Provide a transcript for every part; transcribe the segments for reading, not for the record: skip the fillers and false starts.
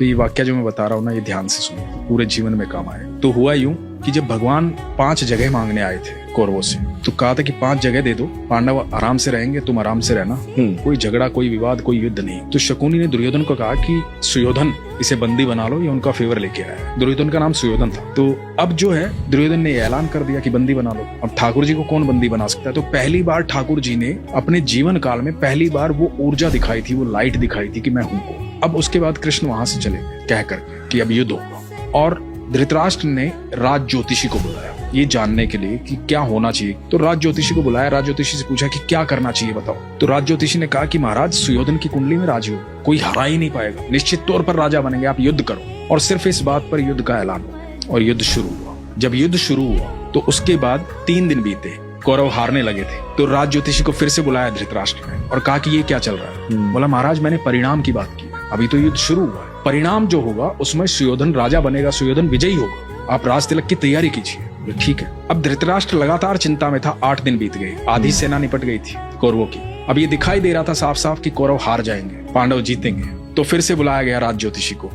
तो ये वाक्य जो मैं बता रहा हूँ ना, ये ध्यान से सुनो, पूरे जीवन में काम आए। तो हुआ यूं कि जब भगवान 5 जगह मांगने आए थे कौरवों से, तो कहा था कि 5 जगह दे दो, पांडव आराम से रहेंगे, तुम आराम से रहना, कोई झगड़ा, कोई विवाद, कोई युद्ध नहीं। तो शकुनी ने दुर्योधन को कहा कि सुयोधन इसे बंदी बना लो, ये उनका फेवर लेके आया। दुर्योधन का नाम सुयोधन था। तो अब जो है दुर्योधन ने ऐलान कर दिया कि बंदी बना लो। अब ठाकुर जी को कौन बंदी बना सकता है? तो पहली बार ठाकुर जी ने अपने जीवन काल में पहली बार वो ऊर्जा दिखाई थी, वो लाइट दिखाई थी कि मैं हूं को। अब उसके बाद कृष्ण वहां से चले कहकर कि अब युद्ध होगा, और धृतराष्ट्र ने राज ज्योतिषी को बुलाया ये जानने के लिए कि क्या होना चाहिए। तो राज ज्योतिषी को बुलाया, राज ज्योतिषी से पूछा कि क्या करना चाहिए बताओ। तो राज ज्योतिषी ने कहा कि महाराज सुयोधन की कुंडली में राजयोग, कोई हरा ही नहीं पाएगा, निश्चित तौर पर राजा बनेंगे, आप युद्ध करो। और सिर्फ इस बात पर युद्ध का ऐलान हुआ और युद्ध शुरू हुआ। जब युद्ध शुरू हुआ तो उसके बाद 3 दिन बीते, कौरव हारने लगे थे। तो राज ज्योतिषी को फिर से बुलाया धृतराष्ट्र ने और कहा कि ये क्या चल रहा है। बोला महाराज मैंने परिणाम की बात की, अभी तो युद्ध शुरू हुआ है, परिणाम जो होगा उसमें सुयोधन राजा बनेगा, सुयोधन विजयी होगा, आप राज तिलक की तैयारी कीजिए। ठीक है। अब धृतराष्ट्र लगातार चिंता में था। 8 दिन बीत गए, आधी सेना निपट गई थी कौरवों की। अब ये दिखाई दे रहा था साफ साफ कि कौरव हार जाएंगे, पांडव जीतेंगे। तो फिर से बुलाया गया राज ज्योतिषी को।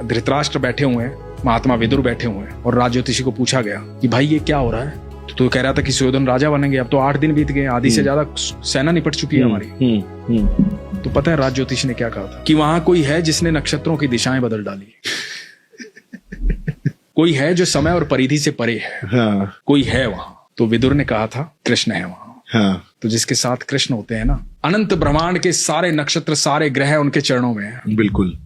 धृतराष्ट्र बैठे हुए हैं, महात्मा विदुर बैठे हुए हैं, और राज ज्योतिषी को पूछा गया कि भाई ये क्या हो रहा है? तो कह रहा था कि सुयोधन राजा बनेंगे। अब तो 8 दिन बीत गए, आधी से ज्यादा सेना निपट चुकी है हमारी। तो पता है राज ज्योतिषी ने क्या कहा था? कि वहां कोई है जिसने नक्षत्रों की दिशाएं बदल डाली, कोई है जो समय और परिधि से परे है। हाँ। कोई है वहां। तो विदुर ने कहा था कृष्ण है वहां। हाँ। तो जिसके साथ कृष्ण होते हैं ना, अनंत ब्रह्मांड के सारे नक्षत्र, सारे ग्रह उनके चरणों में हैं। बिल्कुल।